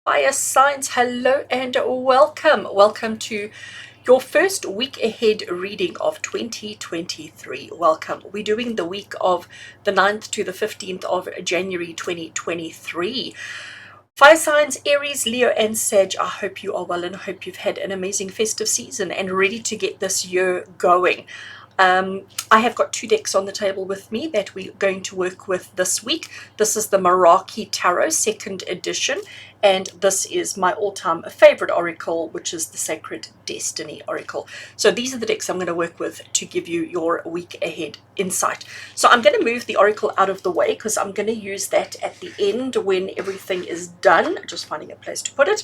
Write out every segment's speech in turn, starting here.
Fire signs, hello and welcome. Welcome to your first week ahead reading of 2023. Welcome. We're doing the week of the 9th to the 15th of January 2023. Fire signs, Aries, Leo, and Sag, I hope you are well and I hope you've had an amazing festive season and ready to get this year going. I have got two decks on the table with me that we're going to work with this week. This is the Meraki Tarot second edition, and this is my all-time favorite oracle, which is the Sacred Destiny Oracle. So these are the decks I'm going to work with to give you your week ahead insight. So I'm going to move the oracle out of the way because I'm going to use that at the end when everything is done, just finding a place to put it.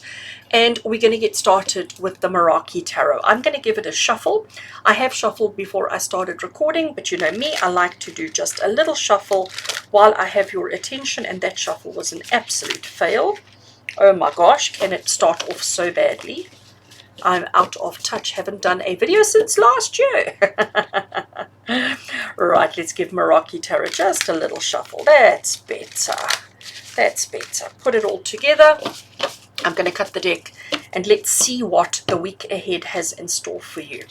And we're going to get started with the Meraki Tarot. I'm going to give it a shuffle. I have shuffled before I started recording, but you know me, I like to do just a little shuffle while I have your attention, and that shuffle was an absolute fail. Oh my gosh, can it start off so badly? I'm out of touch, haven't done a video since last year. Right, let's give Meraki Tarot just a little shuffle. That's better. That's better. Put it all together. I'm going to cut the deck and let's see what the week ahead has in store for you.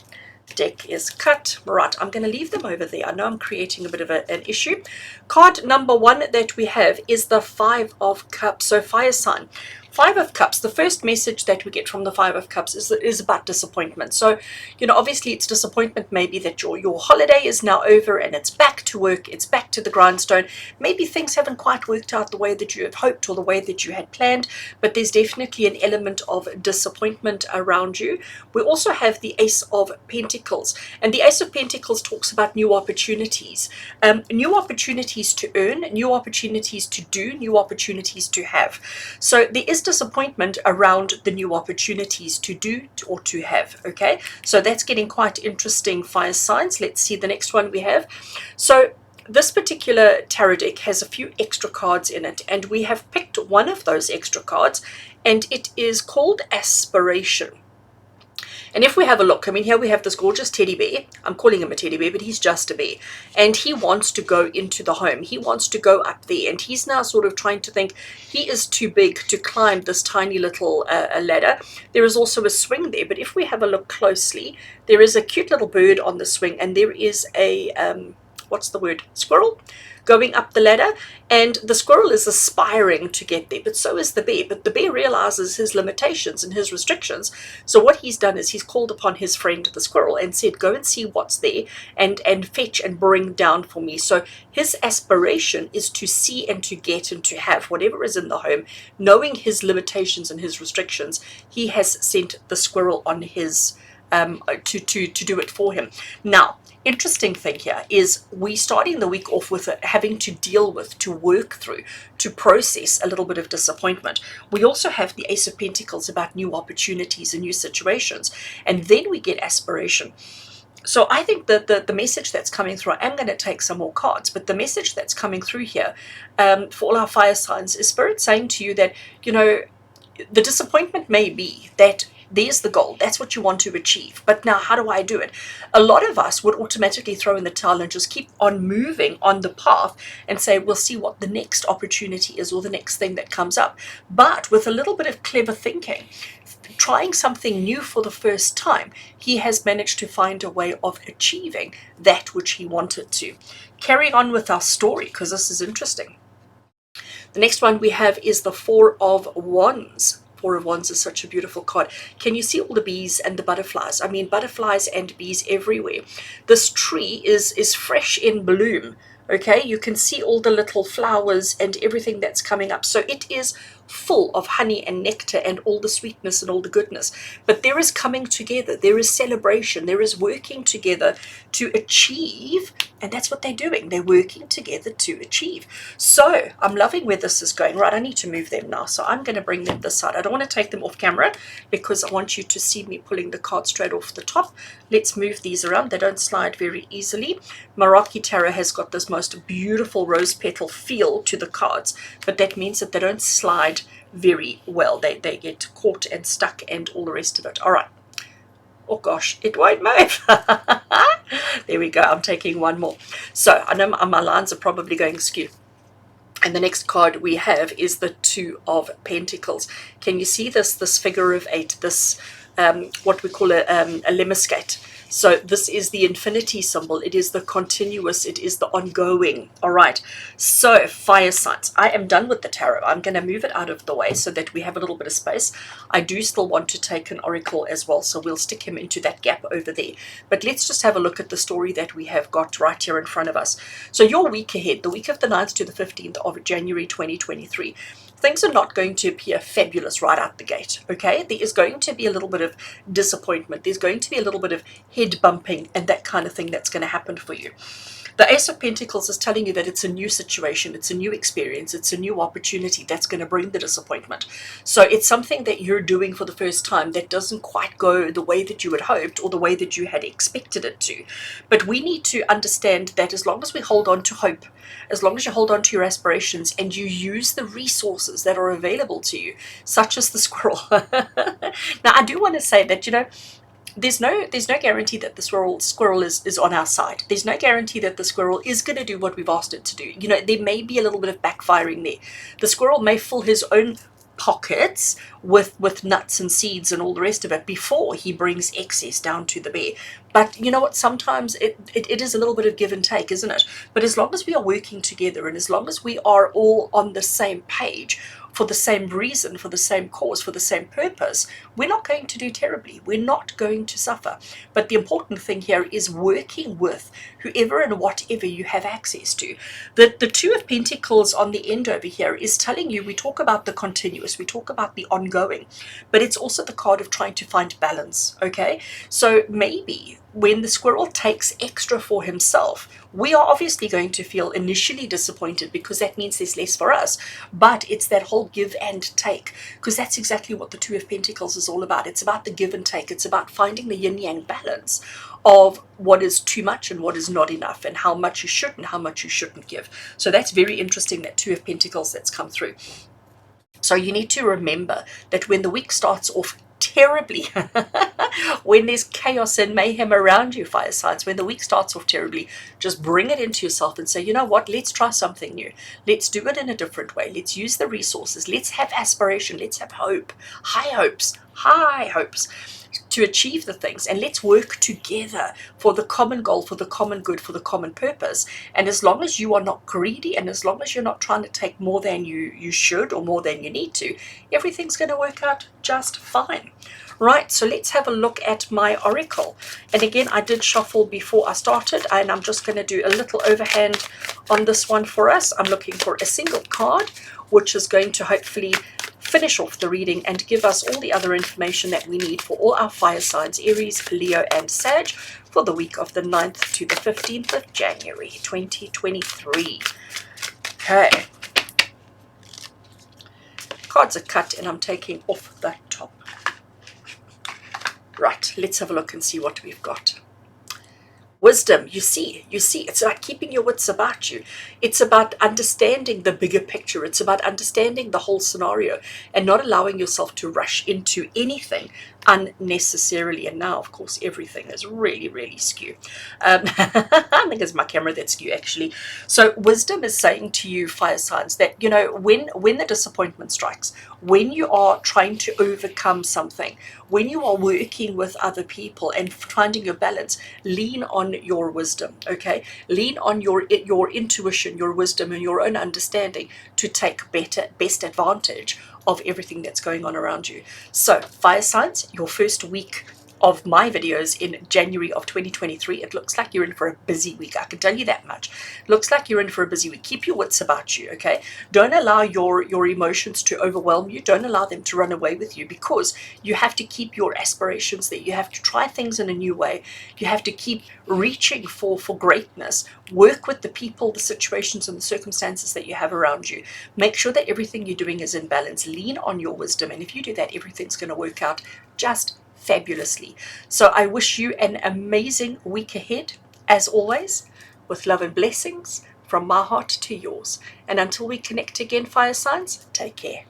Deck is cut. Right, I'm going to leave them over there. I know I'm creating a bit of an issue. Card number one that we have is the Five of Cups. So fire sign. Five of Cups, the first message that we get from the Five of Cups is about disappointment. So, you know, obviously it's disappointment maybe that your holiday is now over and it's back to work, it's back to the grindstone. Maybe things haven't quite worked out the way that you have hoped or the way that you had planned, but there's definitely an element of disappointment around you. We also have the Ace of Pentacles, and the Ace of Pentacles talks about new opportunities to earn, new opportunities to do, new opportunities to have. So there is disappointment around the new opportunities to do or to have. Okay, so that's getting quite interesting, fire signs. Let's see the next one we have. So this particular tarot deck has a few extra cards in it, and we have picked one of those extra cards, and it is called Aspiration. And if we have a look, I mean, here we have this gorgeous teddy bear. I'm calling him a teddy bear, but he's just a bear. And he wants to go into the home. He wants to go up there. And he's now sort of trying to think he is too big to climb this tiny little ladder. There is also a swing there. But if we have a look closely, there is a cute little bird on the swing. And there is a, what's the word? Squirrel going up the ladder, and the squirrel is aspiring to get there, but so is the bear. But the bear realizes his limitations and his restrictions, so what he's done is he's called upon his friend the squirrel and said, go and see what's there and fetch and bring down for me. So his aspiration is to see and to get and to have whatever is in the home. Knowing his limitations and his restrictions, he has sent the squirrel on his to do it for him. Now, interesting thing here is we starting the week off with having to deal with, to work through, to process a little bit of disappointment. We also have the Ace of Pentacles about new opportunities and new situations, and then we get aspiration. So I think that the message that's coming through, I am going to take some more cards, but the message that's coming through here for all our fire signs is Spirit saying to you that, you know, the disappointment may be that there's the goal, that's what you want to achieve, but now how do I do it? A lot of us would automatically throw in the towel and just keep on moving on the path and say, we'll see what the next opportunity is or the next thing that comes up. But with a little bit of clever thinking, trying something new for the first time, he has managed to find a way of achieving that which he wanted to. Carrying on with our story, because this is interesting. The next one we have is the Four of Wands. Four of Wands is such a beautiful card. Can you see all the bees and the butterflies? I mean, butterflies and bees everywhere. This tree is fresh in bloom. Okay, you can see all the little flowers and everything that's coming up. So it is full of honey and nectar and all the sweetness and all the goodness. But there is coming together, there is celebration, there is working together to achieve, and that's what they're doing. They're working together to achieve. So I'm loving where this is going. Right, I need to move them now. So I'm going to bring them this side. I don't want to take them off camera because I want you to see me pulling the card straight off the top. Let's move these around. They don't slide very easily. Meraki Tarot has got this most beautiful rose petal feel to the cards, but that means that they don't slide very well. They get caught and stuck and all the rest of it. All right. Oh gosh, it won't move. There we go. I'm taking one more. So I know my lines are probably going skew. And the next card we have is the Two of Pentacles. Can you see this figure of 8, this what we call a lemniscate? So this is the infinity symbol. It is the continuous. It is the ongoing. All right. So fire signs. I am done with the tarot. I'm going to move it out of the way so that we have a little bit of space. I do still want to take an oracle as well, so we'll stick him into that gap over there. But let's just have a look at the story that we have got right here in front of us. So your week ahead, the week of the 9th to the 15th of January 2023. Things are not going to appear fabulous right out the gate, okay? There is going to be a little bit of disappointment. There's going to be a little bit of head bumping and that kind of thing that's going to happen for you. The Ace of Pentacles is telling you that it's a new situation, it's a new experience, it's a new opportunity that's going to bring the disappointment. So it's something that you're doing for the first time that doesn't quite go the way that you had hoped or the way that you had expected it to. But we need to understand that as long as we hold on to hope, as long as you hold on to your aspirations and you use the resources that are available to you, such as the squirrel. Now, I do want to say that, you know, there's no guarantee that the squirrel is on our side. There's no guarantee that the squirrel is going to do what we've asked it to do. You know, there may be a little bit of backfiring there. The squirrel may fill his own pockets with nuts and seeds and all the rest of it before he brings excess down to the bear. But you know what, sometimes it is a little bit of give and take, isn't it? But as long as we are working together and as long as we are all on the same page, for the same reason, for the same cause, for the same purpose, we're not going to do terribly. We're not going to suffer. But the important thing here is working with whoever and whatever you have access to. The Two of Pentacles on the end over here is telling you, we talk about the continuous, we talk about the ongoing, but it's also the card of trying to find balance, okay? So maybe when the squirrel takes extra for himself, we are obviously going to feel initially disappointed because that means there's less for us, but it's that whole give and take, because that's exactly what the Two of Pentacles is all about. It's about the give and take. It's about finding the yin-yang balance of what is too much and what is not enough, and how much you should and how much you shouldn't give. So that's very interesting, that Two of Pentacles that's come through. So you need to remember that when the week starts off terribly, when there's chaos and mayhem around you, fire signs, when the week starts off terribly, just bring it into yourself and say, you know what, let's try something new. Let's do it in a different way. Let's use the resources. Let's have aspiration. Let's have hope, high hopes to achieve the things, and let's work together for the common goal, for the common good, for the common purpose. And as long as you are not greedy, and as long as you're not trying to take more than you should or more than you need to, everything's going to work out just fine. Right, so let's have a look at my oracle. And again, I did shuffle before I started, and I'm just going to do a little overhand on this one for us. I'm looking for a single card, which is going to hopefully finish off the reading and give us all the other information that we need for all our fire signs, Aries, Leo, and Sag, for the week of the 9th to the 15th of January 2023. Okay. Cards are cut, and I'm taking off the top. Right, let's have a look and see what we've got. Wisdom, you see, it's like keeping your wits about you. It's about understanding the bigger picture. It's about understanding the whole scenario and not allowing yourself to rush into anything unnecessarily. And now, of course, everything is really, really skew. I think it's my camera that's skew, actually. So wisdom is saying to you, fire signs, that, you know, when the disappointment strikes, when you are trying to overcome something, when you are working with other people and finding your balance, lean on your wisdom, okay? Lean on your intuition, your wisdom, and your own understanding to take best advantage of everything that's going on around you. So, fire signs, your first week of my videos in January of 2023, it looks like you're in for a busy week. I can tell you that much. It looks like you're in for a busy week. Keep your wits about you, okay? Don't allow your emotions to overwhelm you. Don't allow them to run away with you, because you have to keep your aspirations there. You have to try things in a new way. You have to keep reaching for greatness. Work with the people, the situations, and the circumstances that you have around you. Make sure that everything you're doing is in balance. Lean on your wisdom, and if you do that, everything's going to work out just fabulously. So I wish you an amazing week ahead, as always, with love and blessings from my heart to yours. And until we connect again, fire signs, take care.